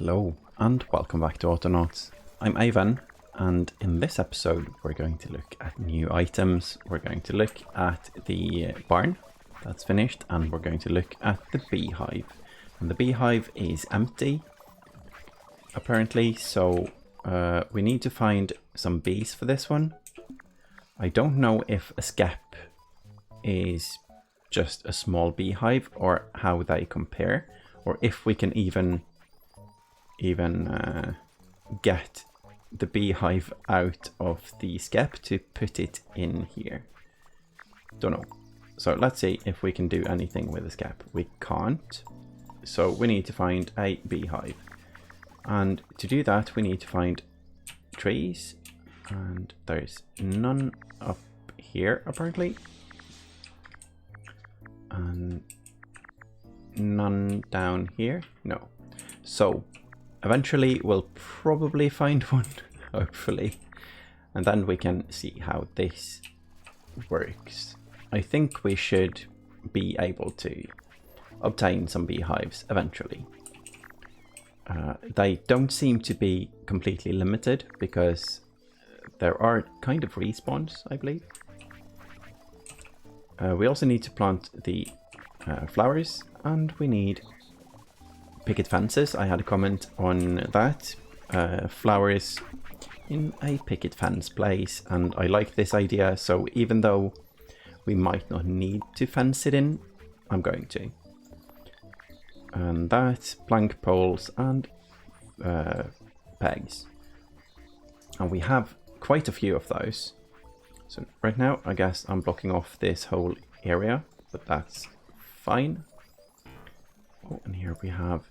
Hello and welcome back to Autonauts. I'm Ivan, and in this episode we're going to look at new items. We're going to look at the barn that's finished, and we're going to look at the beehive. And the beehive is empty apparently, so we need to find some bees for this one. I don't know if a skep is just a small beehive or how they compare, or if we can even get the beehive out of the skep to put it in here. Don't know. So let's see if we can do anything with the skep. We can't. So we need to find a beehive. And to do that we need to find trees. And there's none up here apparently. And none down here. No. So eventually we'll probably find one, hopefully, and then we can see how this works. I think we should be able to obtain some beehives eventually. They don't seem to be completely limited because there are kind of respawns, I believe. We also need to plant the flowers, and we need picket fences. I had a comment on that. Flowers in a picket fence place, and I like this idea, so even though we might not need to fence it in, I'm going to. And that, plank poles and pegs. And we have quite a few of those. So right now I guess I'm blocking off this whole area, but that's fine. Oh, and here we have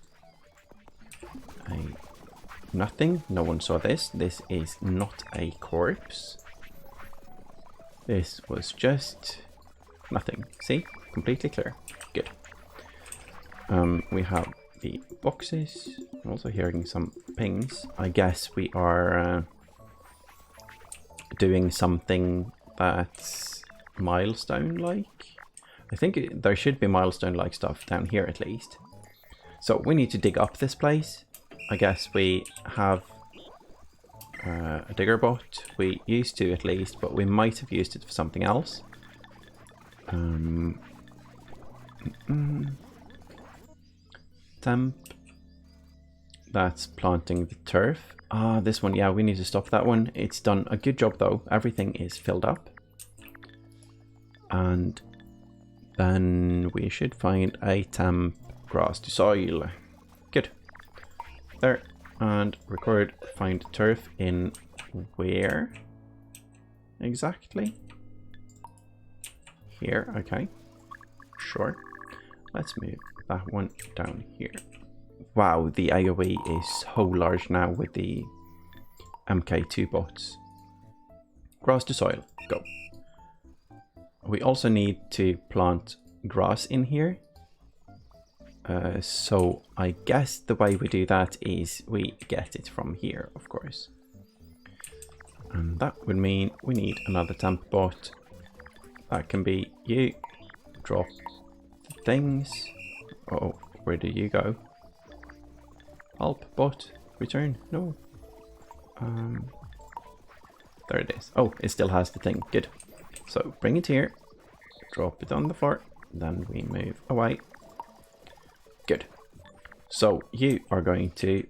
nothing. No one saw this. This is not a corpse. This was just nothing. See? Completely clear. Good. We have the boxes. I'm also hearing some pings. I guess we are doing something that's milestone-like. I think there should be milestone-like stuff down here at least. So we need to dig up this place. I guess we have a digger bot. We used to at least, but we might have used it for something else. Temp. That's planting the turf. Ah, this one, yeah, we need to stop that one. It's done a good job though. Everything is filled up. And then we should find a temp grass to soil. Good. There. And record find turf in where exactly? Here, okay. Sure. Let's move that one down here. Wow, the AoE is so large now with the MK2 bots. Grass to soil, go. We also need to plant grass in here. So I guess the way we do that is we get it from here, of course. And that would mean we need another temp bot. That can be you. Drop the things. Oh, where do you go? Help, bot, return. No. There it is. Oh, it still has the thing. Good. So bring it here. Drop it on the floor. Then we move away. Good. So you are going to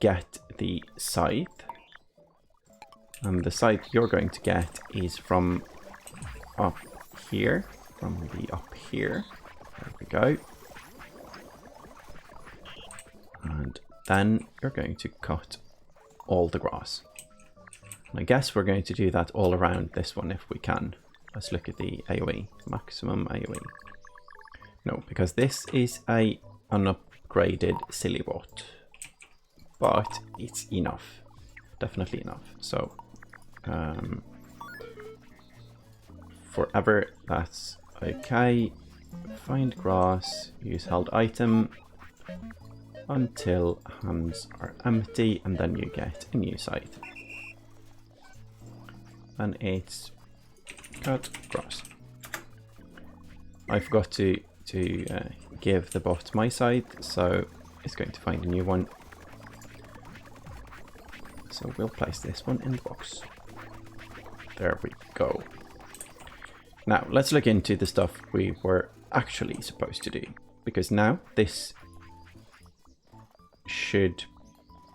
get the scythe. And the scythe you're going to get is from up here. From the up here. There we go. And then you're going to cut all the grass. And I guess we're going to do that all around this one if we can. Let's look at the AoE. Maximum AoE. No, because this is a unupgraded silly bot. But it's enough. Definitely enough. So, forever, that's okay. Find grass, use held item until hands are empty, and then you get a new site. And it's cut grass. I forgot to give the bot my site, so is going to find a new one. So we'll place this one in the box. There we go. Now let's look into the stuff we were actually supposed to do, because now this should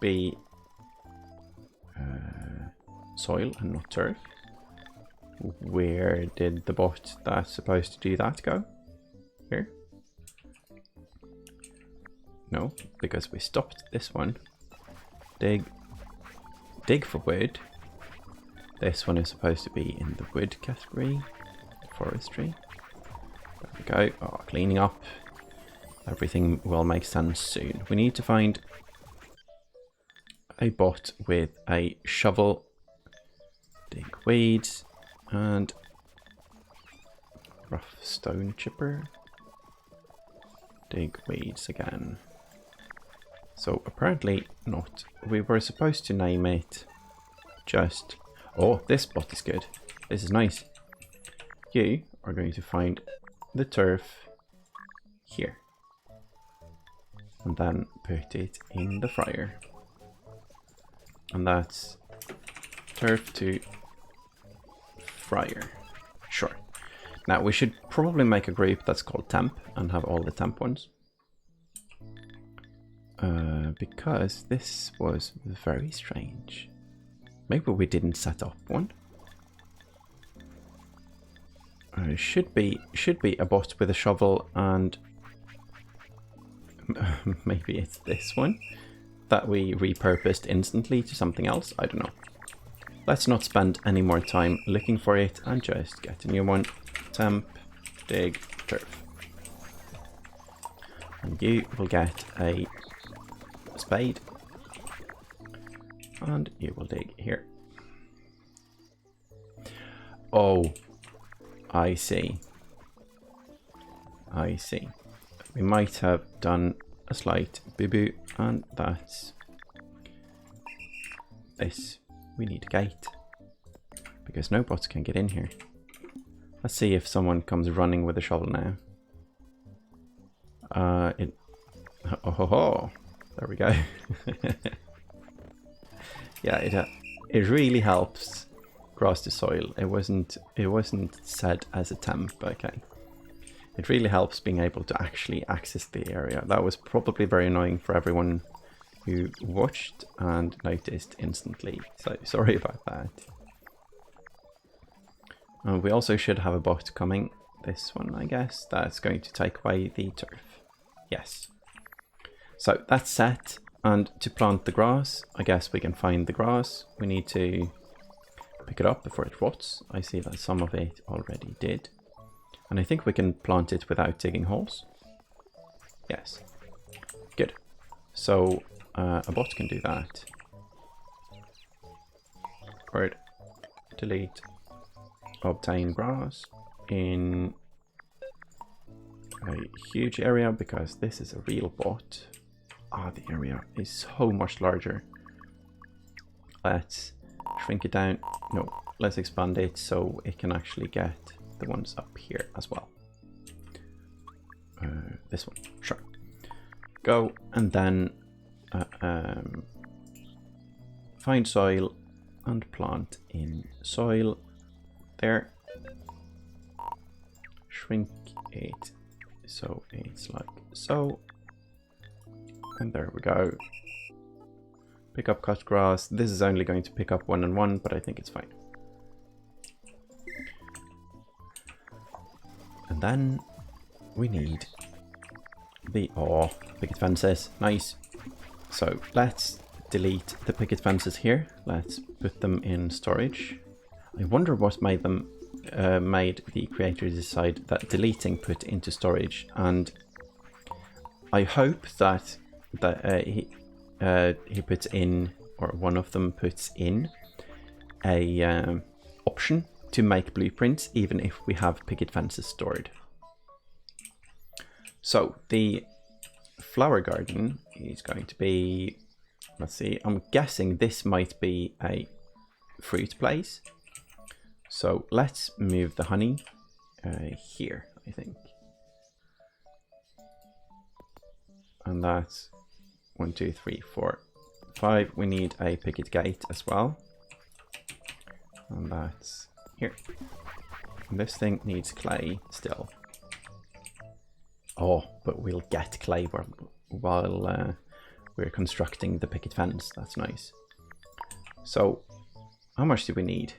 be soil and not turf. Where did the bot that's supposed to do that go? Here? No, because we stopped this one. Dig for wood. This one is supposed to be in the wood category. Forestry. There we go. Oh, cleaning up. Everything will make sense soon. We need to find a bot with a shovel. Dig weeds. And rough stone chipper. Dig weeds again. So apparently not. We were supposed to name it just... Oh, this bot is good. This is nice. You are going to find the turf here. And then put it in the fryer. And that's turf to fryer. Sure. Now we should probably make a group that's called temp and have all the temp ones. Because this was very strange. Maybe we didn't set up one. Should be a bot with a shovel, and maybe it's this one that we repurposed instantly to something else. I don't know. Let's not spend any more time looking for it and just get a new one. Temp, dig, turf. And you will get a spade. And you will dig here. Oh, I see. I see. We might have done a slight boo-boo, and that's this. We need a gate, because no bots can get in here. Let's see if someone comes running with a shovel now. Oh, there we go. Yeah, it really helps grass to soil. It wasn't said as a temp, okay. It really helps being able to actually access the area. That was probably very annoying for everyone who watched and noticed instantly. So sorry about that. We also should have a bot coming. This one, I guess. That's going to take away the turf. Yes. So that's set. And to plant the grass, I guess we can find the grass. We need to pick it up before it rots. I see that some of it already did. And I think we can plant it without digging holes. Yes. Good. So a bot can do that. Record, delete, obtain grass in a huge area, because this is a real bot. Ah, the area is so much larger. Let's shrink it down. No, let's expand it so it can actually get the ones up here as well. This one, sure. Go and then find soil and plant in soil. There. Shrink it so it's like so. And there we go. Pick up cut grass. This is only going to pick up 1 and 1, but I think it's fine. And then we need the picket fences. Nice. So let's delete the picket fences here. Let's put them in storage. I wonder what made them made the creator decide that deleting put into storage, and I hope that he puts in, or one of them puts in, a option to make blueprints even if we have picket fences stored. So the flower garden is going to be, let's see, I'm guessing this might be a fruit place. So let's move the honey here, I think. And that's 1, 2, 3, 4, 5. We need a picket gate as well. And that's here. And this thing needs clay still. Oh, but we'll get clay while we're constructing the picket fence. That's nice. So, how much do we need?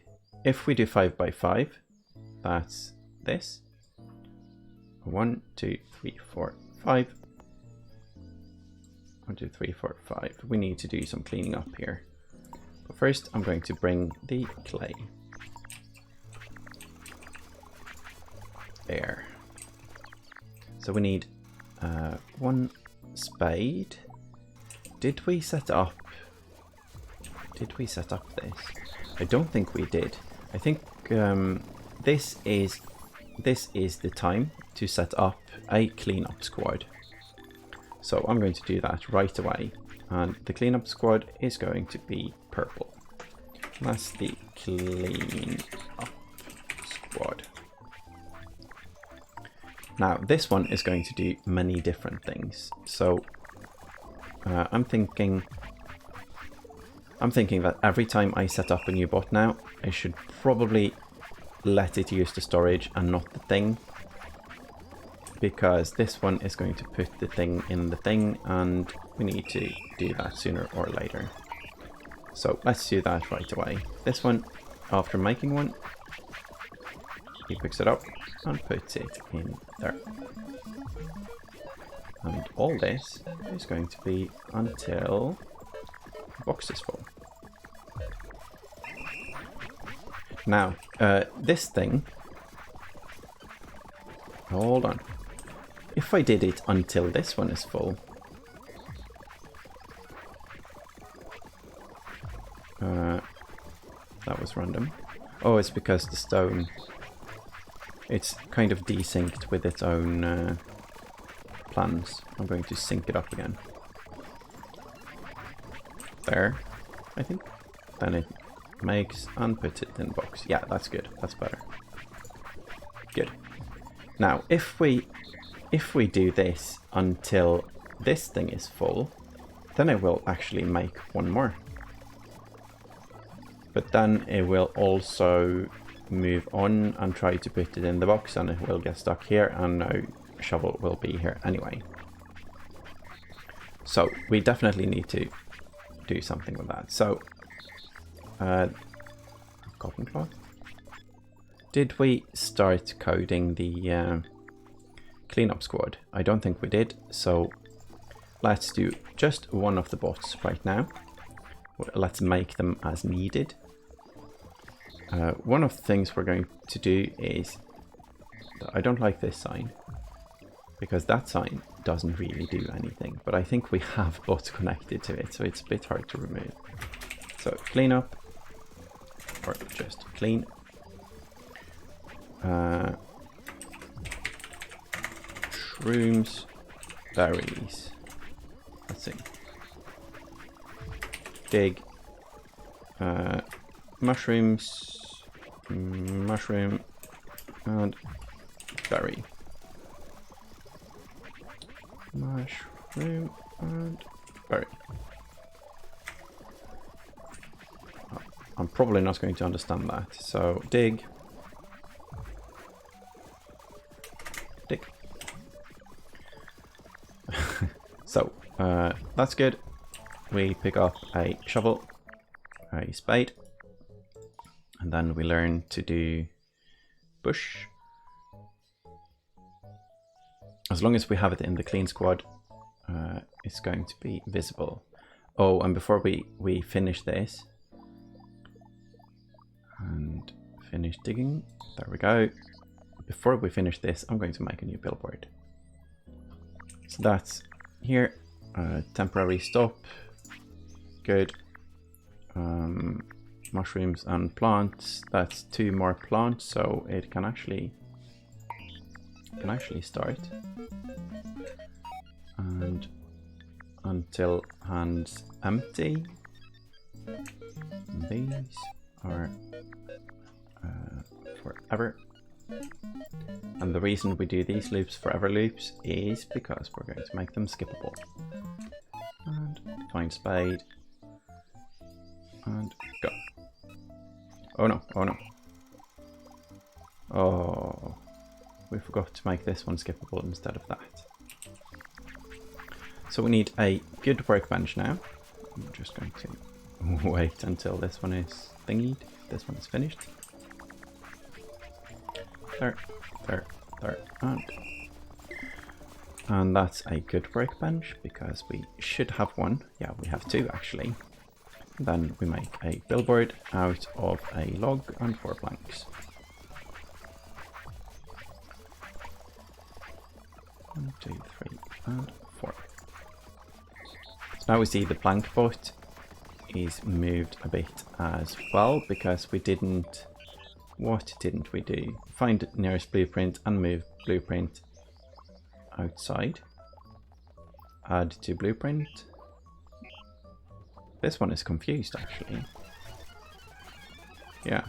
If we do 5 by 5, that's this. 1, 2, 3, 4, 5. 1, 2, 3, 4, 5. We need to do some cleaning up here. But first, I'm going to bring the clay. There. So we need 1 spade. Did we set up? Did we set up this? I don't think we did. I think this is the time to set up a cleanup squad. So I'm going to do that right away. And the cleanup squad is going to be purple. That's the cleanup squad. Now this one is going to do many different things. So I'm thinking that every time I set up a new bot now, I should probably let it use the storage and not the thing. Because this one is going to put the thing in the thing, and we need to do that sooner or later. So let's do that right away. This one, after making one, he picks it up and puts it in there. And all this is going to be until the box is full. Now, this thing, hold on. If I did it until this one is full, that was random. Oh, it's because the stone, it's kind of desynced with its own plans. I'm going to sync it up again. There, I think. Then it makes and puts it in the box. Yeah, that's good. That's better. Good. Now, if we do this until this thing is full, then I will actually make one more. But then it will also move on and try to put it in the box, and it will get stuck here, and no shovel will be here anyway. So we definitely need to do something with that. So cotton cloth. Did we start coding the cleanup squad? I don't think we did, so let's do just one of the bots right now. Let's make them as needed. One of the things we're going to do is, I don't like this sign, because that sign doesn't really do anything, but I think we have bots connected to it, so it's a bit hard to remove. So clean up, or just clean. Shrooms, berries. Let's see. Dig. Mushrooms, mushroom, and berry. Mushroom and berry. I'm probably not going to understand that. So dig. Dig. So that's good. We pick up a shovel, a spade, and then we learn to do bush. As long as we have it in the clean squad, it's going to be visible. Oh, and before we finish this and finish digging, there we go. Before we finish this, I'm going to make a new billboard. So that's here, temporary stop, good. Mushrooms and plants, that's 2 more plants, so it can actually start. And until hands empty. These are forever. And the reason we do these loops forever loops is because we're going to make them skippable. And find spade, and go. Oh no, oh no. Oh, we forgot to make this one skippable instead of that. So we need a good workbench now. I'm just going to wait until this one is thingied. This one is finished. There, there, there, and that's a good workbench because we should have one. Yeah, we have two actually. Then we make a billboard out of a log and 4 planks. 1, 2, 3, and 4. So now we see the plank boat is moved a bit as well because we didn't... What didn't we do? Find nearest blueprint and move blueprint outside. Add to blueprint. This one is confused actually. Yeah.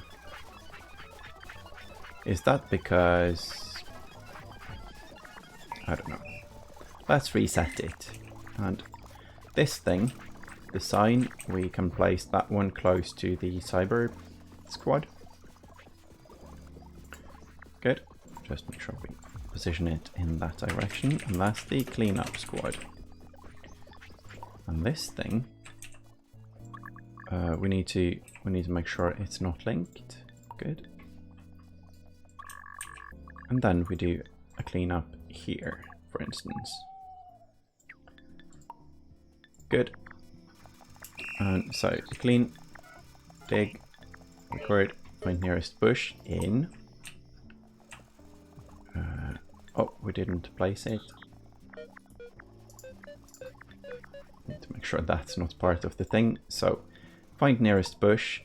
Is that because... I don't know. Let's reset it. And this thing, the sign, we can place that one close to the cyber squad. Good. Just make sure we position it in that direction. And that's the cleanup squad. And this thing, we need to make sure it's not linked. Good. And then we do a cleanup here, for instance. Good. And so clean, dig, record, find nearest bush in. Oh, we didn't place it. Need to make sure that's not part of the thing. So find nearest bush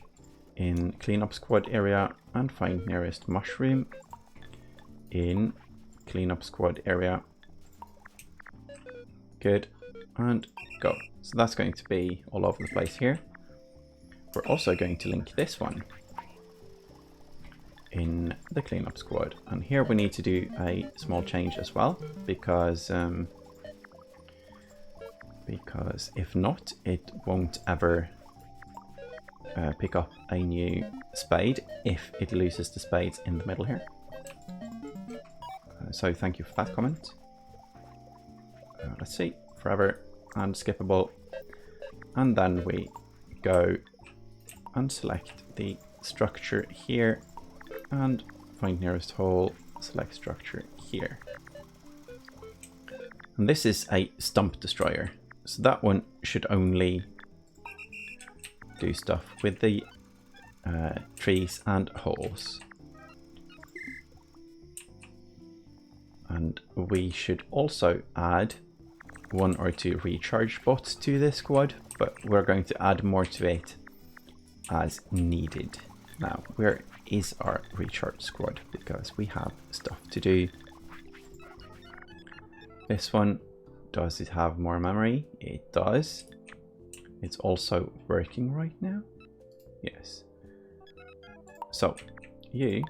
in cleanup squad area and find nearest mushroom in cleanup squad area. Good. And go. So that's going to be all over the place here. We're also going to link this one in the cleanup squad. And here we need to do a small change as well, because if not, it won't ever pick up a new spade if it loses the spades in the middle here. So thank you for that comment. Let's see, forever and skippable. And then we go and select the structure here and find nearest hole, select structure here. And this is a stump destroyer. So that one should only do stuff with the trees and holes. And we should also add 1 or 2 recharge bots to this squad, but we're going to add more to it as needed. Now, where is our recharge squad? Because we have stuff to do. This one, does it have more memory? It does. It's also working right now. Yes. So, you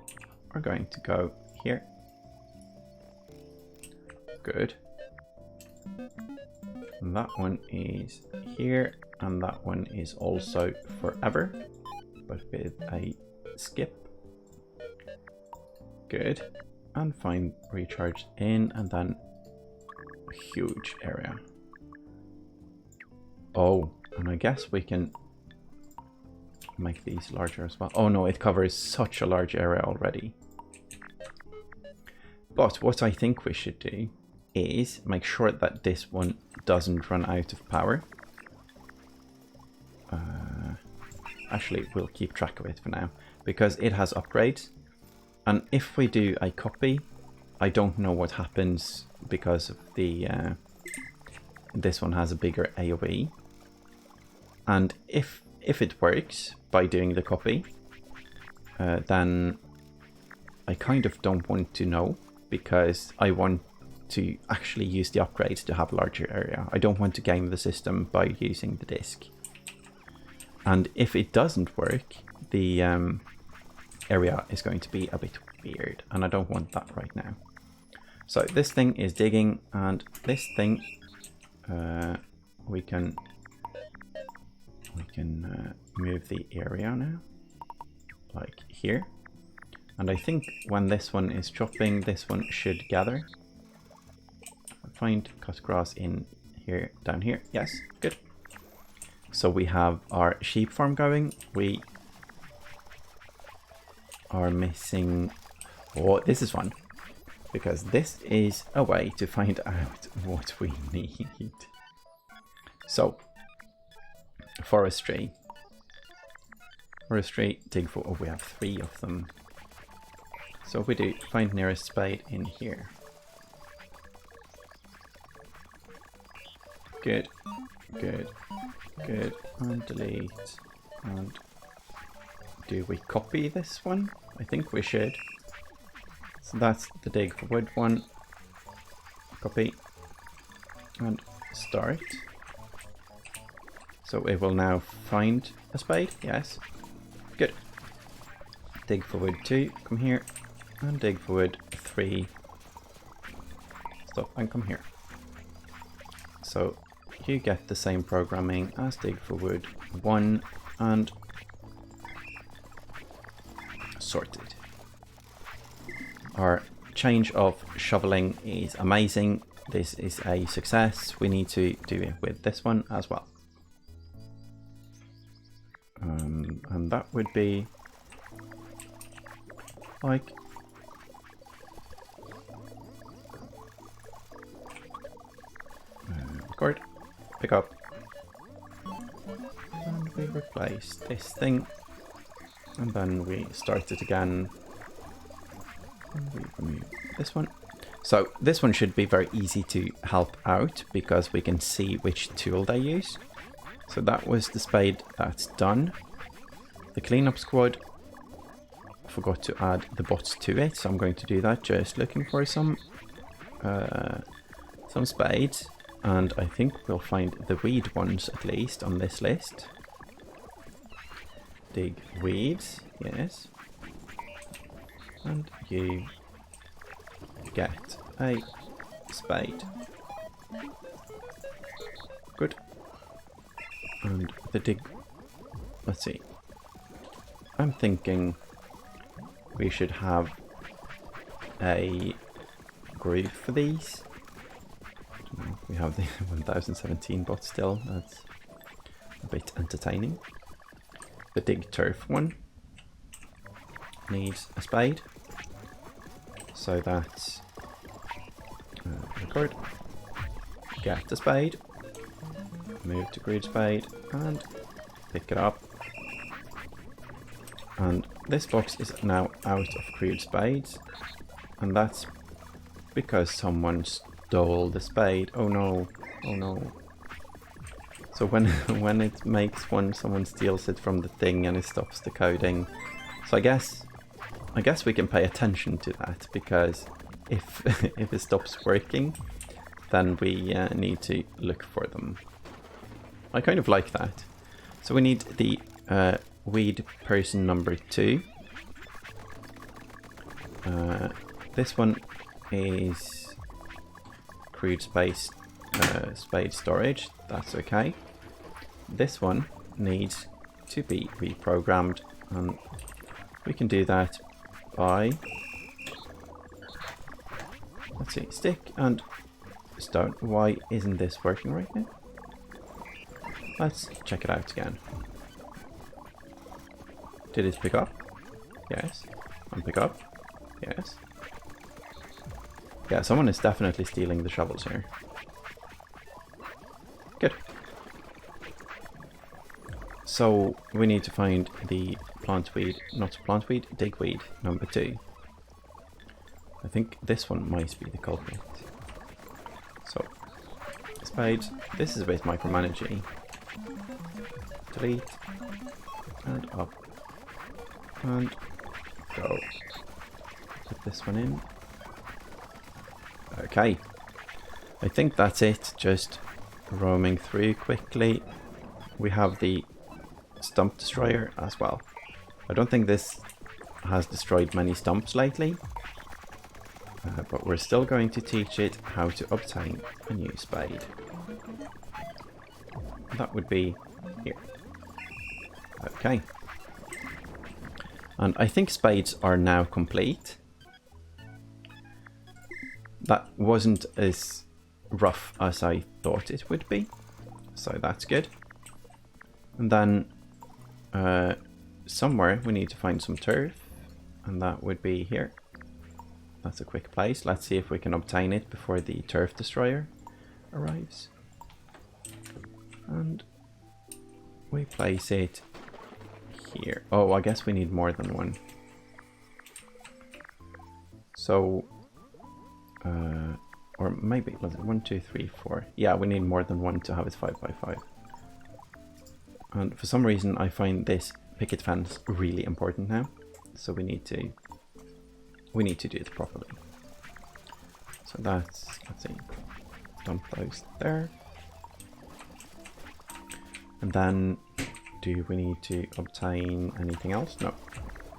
are going to go here. Good. And that one is here, and that one is also forever, but with a skip. Good. And find recharge in, and then a huge area. Oh, and I guess we can make these larger as well. Oh no, it covers such a large area already. But what I think we should do is make sure that this one doesn't run out of power. Actually, we'll keep track of it for now, because it has upgrades. And if we do a copy, I don't know what happens because of the... this one has a bigger AoE. And if it works by doing the copy, then I kind of don't want to know, because I want to actually use the upgrades to have a larger area. I don't want to game the system by using the disk. And if it doesn't work, the area is going to be a bit weird, and I don't want that right now. So this thing is digging, and this thing we can can move the area now, like here. And I think when this one is chopping, this one should gather. Find cut grass in here, down here. Yes, good. So we have our sheep farm going. We are missing... Oh, this is fun. Because this is a way to find out what we need. So, forestry. Forestry, dig for... Oh, we have 3 of them. So we do find nearest spade in here. Good, good, good. And delete. And do we copy this one? I think we should. So that's the dig for wood one. Copy. And start. So it will now find a spade. Yes. Good. Dig for wood 2. Come here. And dig for wood 3. Stop and come here. So you get the same programming as dig for wood 1 and sorted. Our change of shoveling is amazing. This is a success. We need to do it with this one as well. And that would be like record, pick up, and we replace this thing, and then we start it again, and we remove this one. So this one should be very easy to help out because we can see which tool they use. So that was the spade that's done. The cleanup squad forgot to add the bots to it, so I'm going to do that. Just looking for some spades, and I think we'll find the weed ones at least on this list. Dig weeds, yes. And you get a spade. Good. And the dig, let's see. I'm thinking we should have a groove for these. We have the 1017 bot still, that's a bit entertaining. The dig turf one needs a spade. So that's record, get the spade, move to grid spade and pick it up. And this box is now out of crude spades, and that's because someone stole the spade. Oh no, oh no. So when it makes one, someone steals it from the thing and it stops the coding. So I guess we can pay attention to that, because if if it stops working, then we need to look for them. I kind of like that. So we need the weed person number 2. This one is crude space spade storage. That's okay. This one needs to be reprogrammed, and we can do that by, let's see, stick and stone. Why isn't this working right now? Let's check it out again. Did it pick up? Yes. And pick up? Yes. Yeah, someone is definitely stealing the shovels here. Good. So we need to find the plantweed, not plantweed, digweed number 2. I think this one might be the culprit. So, spades. This is a bit micromanaging. Delete. And up. And go. Put this one in. Okay. I think that's it. Just roaming through quickly. We have the stump destroyer as well. I don't think this has destroyed many stumps lately. But we're still going to teach it how to obtain a new spade. That would be here. Okay. And I think spades are now complete. That wasn't as rough as I thought it would be, so that's good. And then somewhere we need to find some turf, and that would be here. That's a quick place. Let's see if we can obtain it before the turf destroyer arrives. And we place it here. Oh, I guess we need more than one. So, or maybe, was it 1, 2, 3, 4? Yeah, we need more than one to have it 5 by 5. And for some reason, I find this picket fence really important now. So we need to do it properly. So that's, let's see, dump those there. And then, do we need to obtain anything else? No.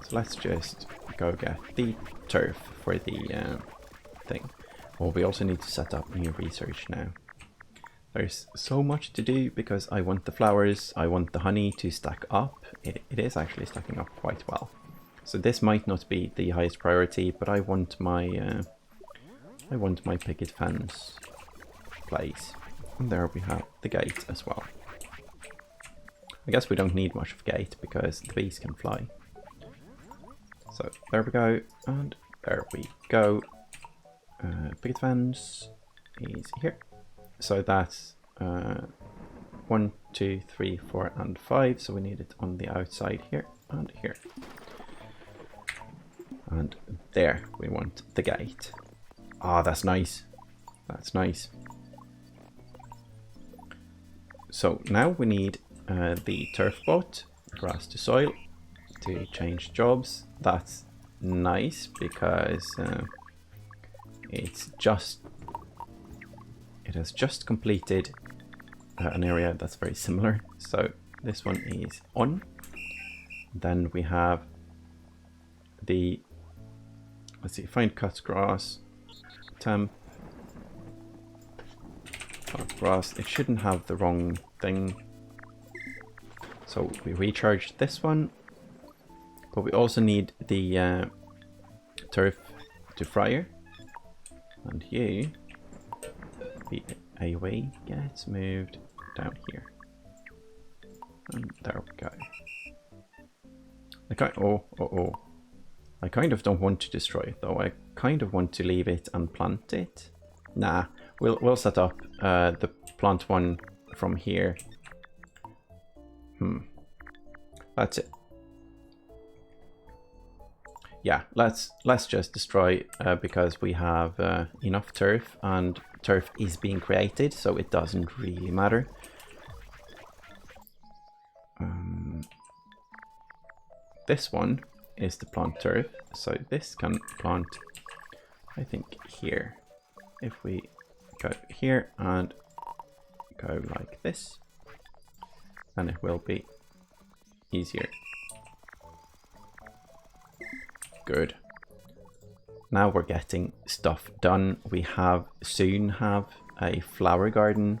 So let's just go get the turf for the thing. Well, we also need to set up new research now. There's so much to do because I want the flowers, I want the honey to stack up. It is actually stacking up quite well. So this might not be the highest priority, but I want my picket fence place. And there we have the gate as well. I guess we don't need much of a gate because the bees can fly. So there we go, and there we go. Picket fence is here. So that's 1, 2, 3, 4, and 5. So we need it on the outside here and here. And there we want the gate. Ah, that's nice. That's nice. So now we need the turf bot, grass to soil, to change jobs. That's nice because it has just completed an area that's very similar. So this one is on. Then we have the, let's see, find cut grass, temp, cut grass. It shouldn't have the wrong thing. So we recharge this one, but we also need the turf to fryer. And you, the away gets moved down here. And there we go. I kind of don't want to destroy it though. I kind of want to leave it and plant it. Nah, we'll set up the plant one from here. That's it. Yeah, let's just destroy because we have enough turf, and turf is being created, so it doesn't really matter. This one is the plant turf, so this can plant, I think, here. If we go here and go like this, then it will be easier. Good. Now we're getting stuff done. We soon have a flower garden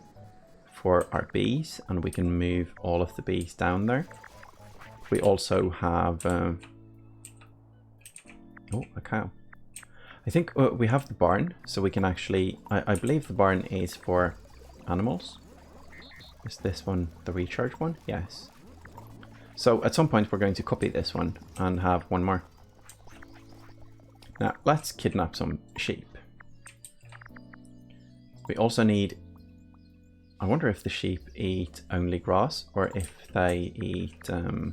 for our bees, and we can move all of the bees down there. We also have oh, a cow. I think we have the barn, so we can actually, I believe the barn is for animals. Is this one the recharge one? Yes. So at some point we're going to copy this one and have one more. Now let's kidnap some sheep. We also need, I wonder if the sheep eat only grass or if they eat, oh,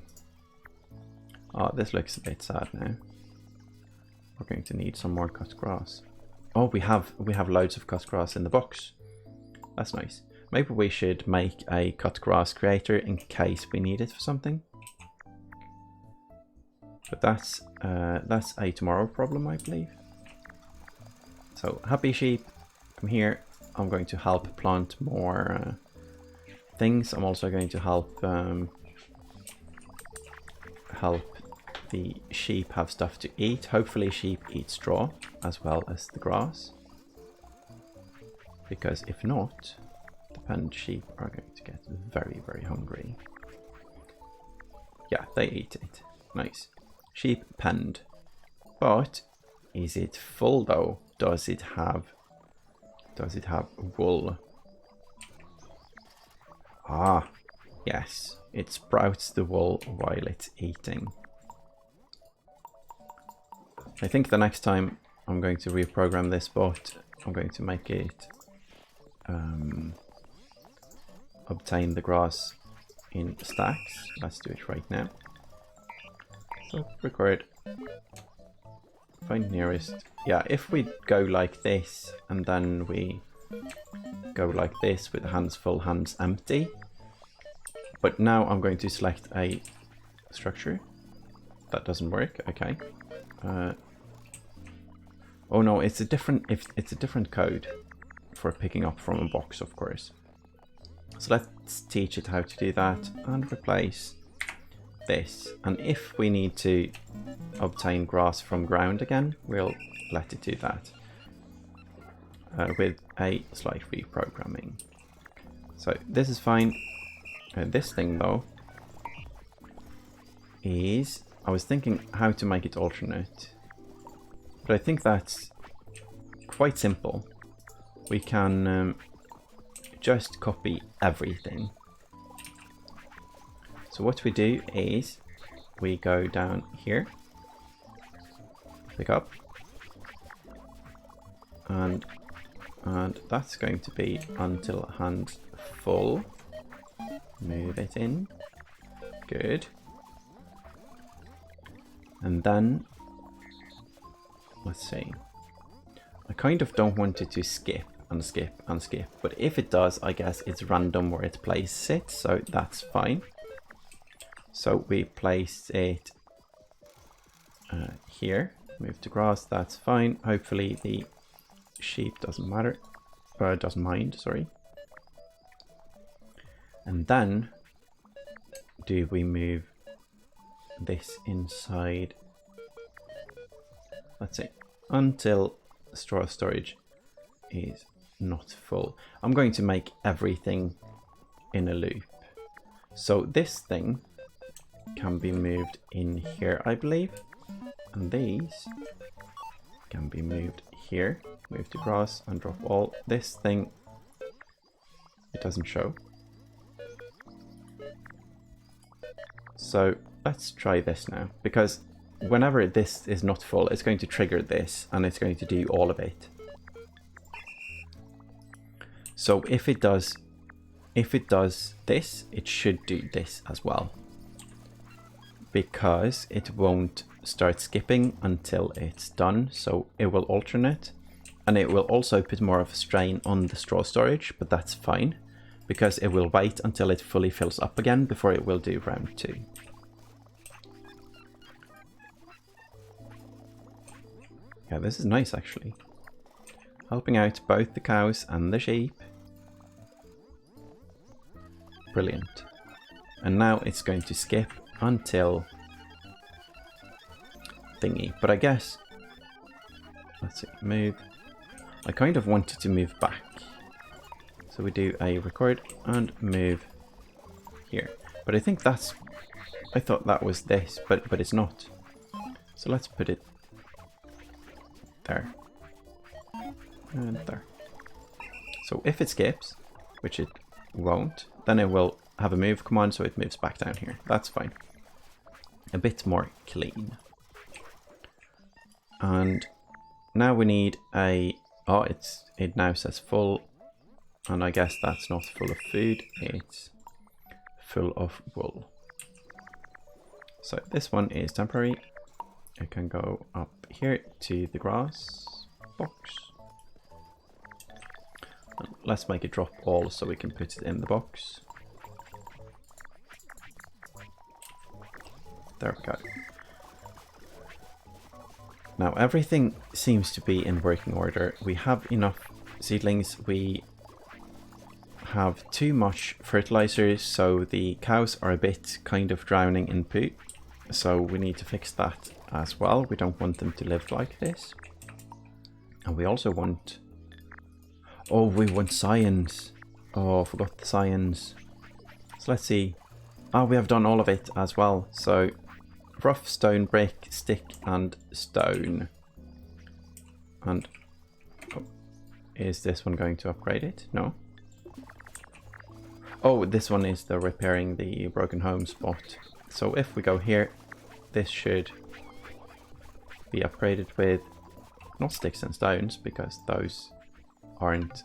this looks a bit sad now. We're going to need some more cut grass. Oh, we have loads of cut grass in the box. That's nice. Maybe we should make a cut grass creator in case we need it for something. But that's a tomorrow problem, I believe. So happy sheep, come here. I'm going to help plant more things. I'm also going to help the sheep have stuff to eat. Hopefully sheep eat straw as well as the grass. Because if not, the penned sheep are going to get very, very hungry. Yeah, they ate it. Nice. Sheep penned. But is it full though? Does it have wool? Ah, yes. It sprouts the wool while it's eating. I think the next time I'm going to reprogram this bot, I'm going to make it obtain the grass in stacks. Let's do it right now. So record. Find nearest. Yeah, if we go like this and then we go like this with hands full, hands empty. But now I'm going to select a structure. That doesn't work. Okay. Oh no, it's a different code for picking up from a box, of course. So let's teach it how to do that and replace this. And if we need to obtain grass from ground again, we'll let it do that with a slight reprogramming. So this is fine. This thing though is, I was thinking how to make it alternate, but I think that's quite simple. We can just copy everything. So what we do is we go down here, pick up, and that's going to be until hands full. Move it in. Good. And then let's see. I kind of don't want it to skip and skip and skip, but if it does, I guess it's random where it places it, so that's fine. So we place it here. Move to grass, that's fine. Hopefully the sheep doesn't matter, or doesn't mind, sorry. And then do we move this inside, let's see, until straw storage is not full. I'm going to make everything in a loop. So this thing can be moved in here, I believe, and these can be moved here. Move to grass and drop all. This thing, it doesn't show. So let's try this now, because whenever this is not full, it's going to trigger this and it's going to do all of it. So if it does this, it should do this as well, because it won't start skipping until it's done. So it will alternate, and it will also put more of a strain on the straw storage, but that's fine, because it will wait until it fully fills up again before it will do round 2. Yeah, this is nice actually. Helping out both the cows and the sheep. Brilliant. And now it's going to skip until thingy. But I guess, let's see, move. I kind of wanted to move back. So we do a record and move here. But I think that's, I thought that was this, but it's not. So let's put it there. And there. So if it skips, which it won't, then it will have a move command, so it moves back down here. That's fine. A bit more clean. And now we need a, oh, it now says full, and I guess that's not full of food, it's full of wool. So this one is temporary. It can go up here to the grass box. And let's make it drop all so we can put it in the box. There we go. Now everything seems to be in working order. We have enough seedlings. We have too much fertilizers, so the cows are a bit kind of drowning in poo. So we need to fix that as well. We don't want them to live like this. And we also want, oh, we want science. Oh, I forgot the science. So let's see. Oh, we have done all of it as well. So rough, stone, brick, stick, and stone. And is this one going to upgrade it? No. Oh, this one is the repairing the broken home spot. So if we go here, this should be upgraded with not sticks and stones, because those aren't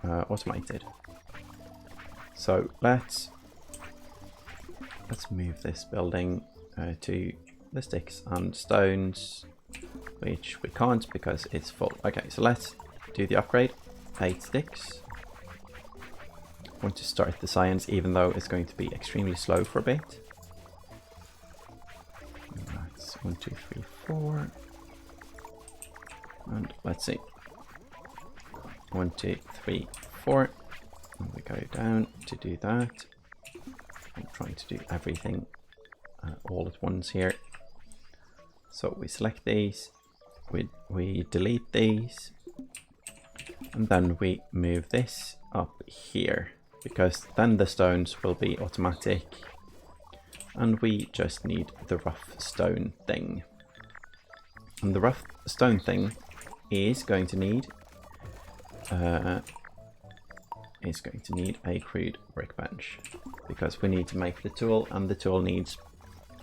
automated. So let's move this building to the sticks and stones, which we can't because it's full. Okay, so let's do the upgrade. 8 sticks. I want to start the science, even though it's going to be extremely slow for a bit. That's 1, 2, 3, 4. And let's see. 1, 2, 3, 4. And we go down to do that. I'm trying to do everything all at once here. So we select these, we delete these, and then we move this up here, because then the stones will be automatic, and we just need the rough stone thing. And the rough stone thing is going to need a crude workbench, because we need to make the tool, and the tool needs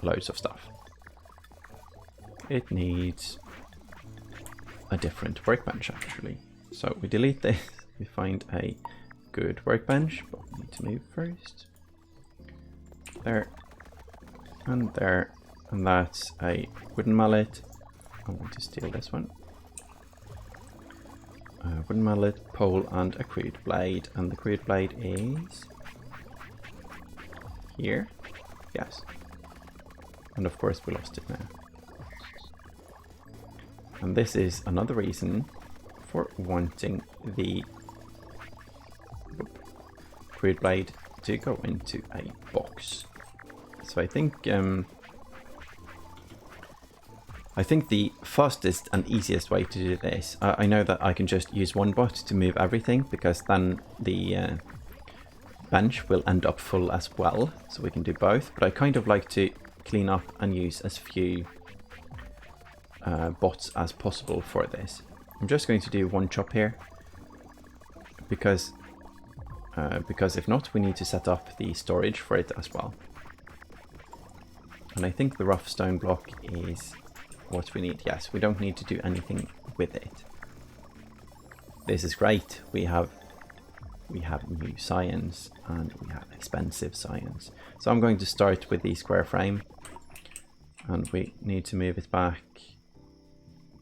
loads of stuff. It needs a different workbench actually. So we delete this, we find a good workbench, but we need to move first. There and there, and that's a wooden mallet. I'm going to steal this one. Wooden mallet, pole, and a crude blade. And the crude blade is here. Yes. And of course we lost it now. And this is another reason for wanting the crude blade to go into a box. So I think the fastest and easiest way to do this, I know that I can just use one bot to move everything, because then the bench will end up full as well, so we can do both. But I kind of like to clean up and use as few bots as possible for this. I'm just going to do one chop here, because if not, we need to set up the storage for it as well. And I think the rough stone block is what we need. Yes, we don't need to do anything with it. This is great. We have new science, and we have expensive science. So I'm going to start with the square frame, and we need to move it back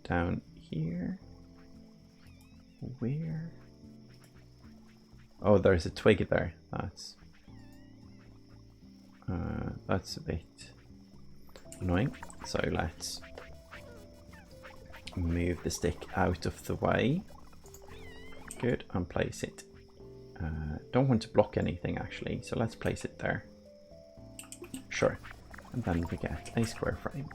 down here. Where? Oh, there's a twig there. That's a bit annoying. So let's move the stick out of the way. Good, and place it. Don't want to block anything actually, so let's place it there. Sure, and then we get a square frame.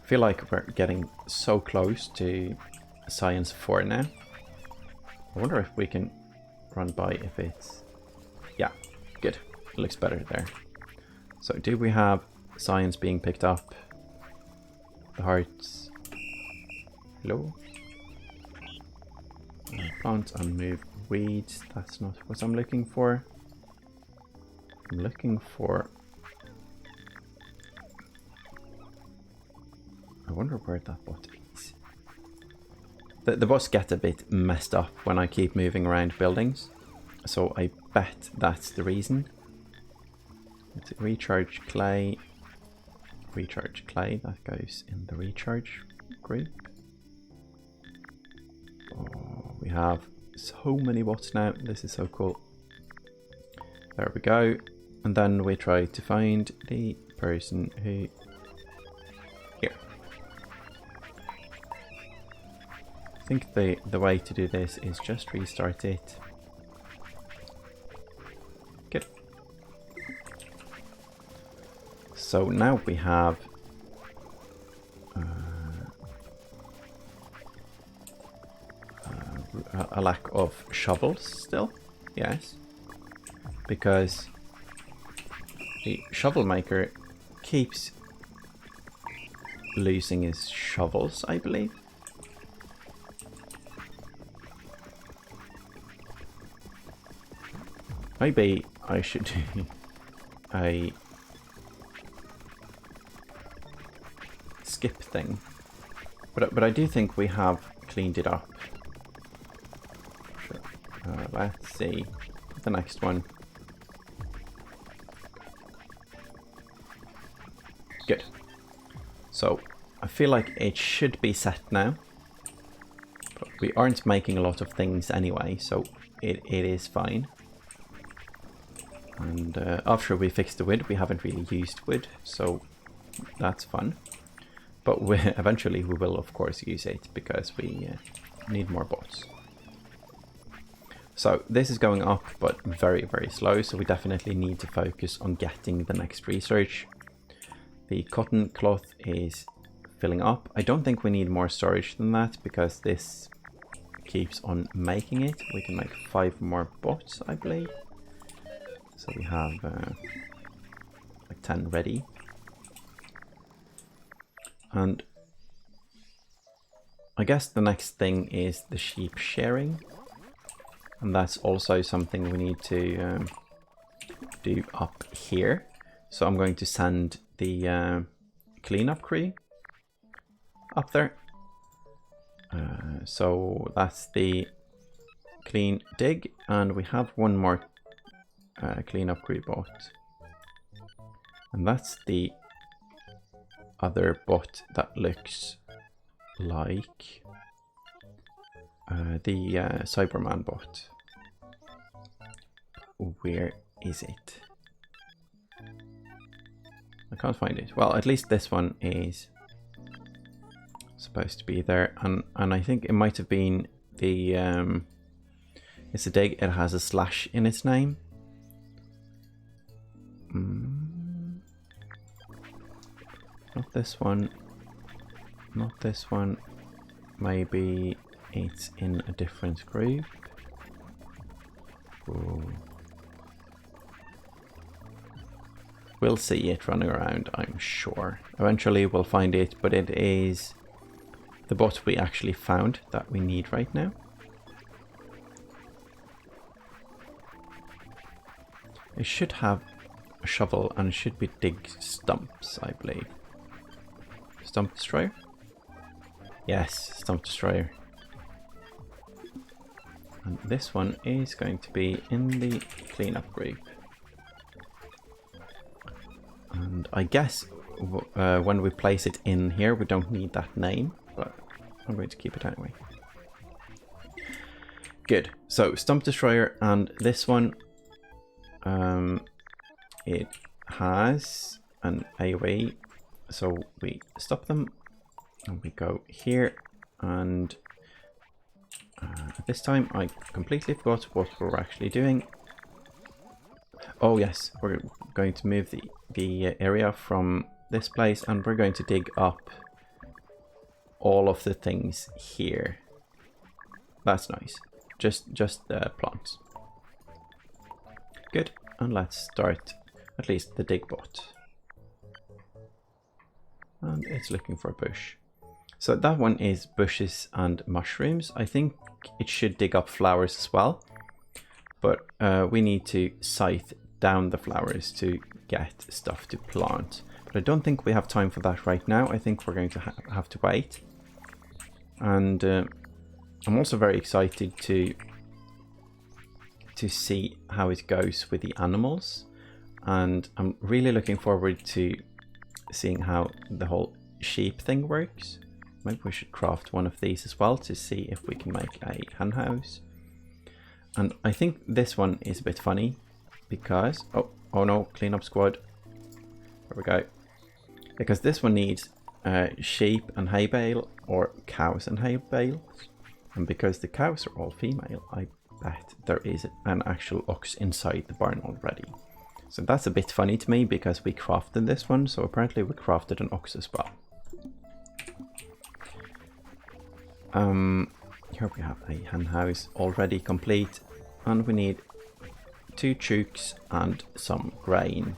I feel like we're getting so close to Science 4 now. I wonder if we can run by if it's... Yeah, good. It looks better there. So do we have science being picked up? The hearts. Hello? Plant and move weeds. That's not what I'm looking for. I'm looking for... I wonder where that bot is. The bots get a bit messed up when I keep moving around buildings, so I bet that's the reason. Let's recharge clay. Recharge clay, that goes in the recharge group. Oh, we have so many bots now. This is so cool. There we go. And then we try to find the person who... Here. I think the way to do this is just restart it. Good. So now we have a lack of shovels still. Yes. because the shovel maker keeps losing his shovels, I believe. Maybe I should do a skip thing, but I do think we have cleaned it up. Sure. Let's see the next one. Good. So I feel like it should be set now, but we aren't making a lot of things anyway, so it is fine. And after we fixed the wood, we haven't really used wood, so that's fun. But eventually we will, of course, use it because we need more bots. So this is going up, but very, very slow, so we definitely need to focus on getting the next research. The cotton cloth is filling up. I don't think we need more storage than that because this keeps on making it. We can make 5 more bots, I believe. So we have like 10 ready. And I guess the next thing is the sheep sharing. And that's also something we need to do up here. So I'm going to send the cleanup crew up there. So that's the clean dig, and we have one more cleanup crew bot, and that's the other bot that looks like the Cyberman bot. Where is it? I can't find it. Well, at least this one is supposed to be there, and I think it might have been the it's a dig. It has a slash in its name. Not this one. Not this one. Maybe it's in a different group. Ooh. We'll see it running around, I'm sure. Eventually we'll find it, but it is the bot we actually found that we need right now. It should have a shovel and should be dig stumps, I believe. Stump destroyer? Yes, stump destroyer. And this one is going to be in the cleanup group. And I guess when we place it in here, we don't need that name, but I'm going to keep it anyway. Good. So stump destroyer, and this one, it has an AoE, so we stop them and we go here, and this time I completely forgot what we're actually doing. Oh yes, we're going to move the area from this place, and we're going to dig up all of the things here. That's nice. Just the plants. Good. And let's start at least the dig bot. And it's looking for a bush. So that one is bushes and mushrooms. I think it should dig up flowers as well. But we need to scythe down the flowers to get stuff to plant. But I don't think we have time for that right now. I think we're going to have to wait. And I'm also very excited to see how it goes with the animals. And I'm really looking forward to seeing how the whole sheep thing works. Maybe we should craft one of these as well to see if we can make a hen house. And I think this one is a bit funny because, oh no, cleanup squad. There we go. Because this one needs sheep and hay bale, or cows and hay bales. And because the cows are all female, I bet there is an actual ox inside the barn already. So that's a bit funny to me because we crafted this one, so apparently we crafted an ox as well. Here we have a hen house already complete, and we need 2 chooks and some grain.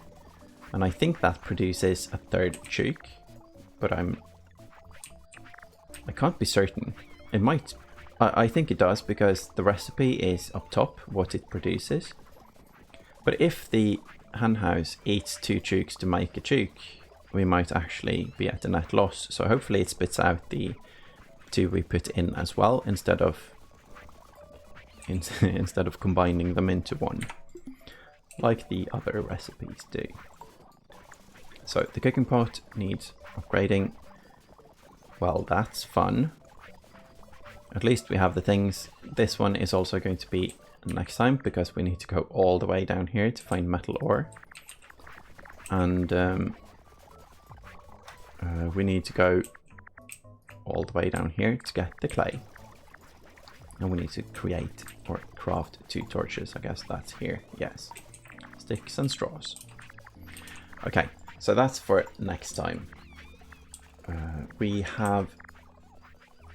And I think that produces a 3rd chook, but I can't be certain. It might. I think it does, because the recipe is up top, what it produces. But if the henhouse eats 2 chooks to make a chook, we might actually be at a net loss. So hopefully it spits out the 2 we put in as well, instead of combining them into one, like the other recipes do. So the cooking pot needs upgrading. Well, that's fun. At least we have the things. This one is also going to be next time, because we need to go all the way down here to find metal ore. And we need to go all the way down here to get the clay. And we need to create or craft 2 torches. I guess that's here. Yes. Sticks and straws. Okay, so that's for next time. We have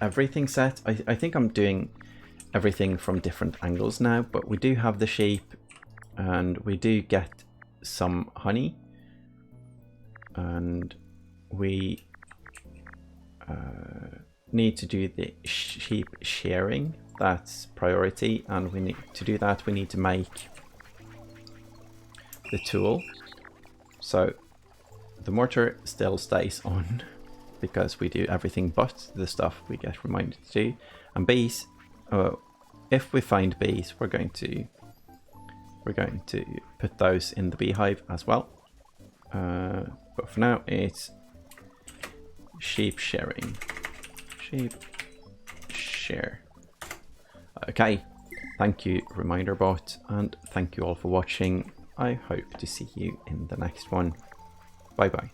everything set. I think I'm doing everything from different angles now, but we do have the sheep, and we do get some honey, and we need to do the sheep shearing. That's priority, and we need to do that. We need to make the tool. So the mortar still stays on, because we do everything but the stuff we get reminded to do. And bees, if we find bees, we're going to put those in the beehive as well. But for now, it's sheep shearing. Sheep share. Okay, thank you, reminder bot, and thank you all for watching. I hope to see you in the next one. Bye bye.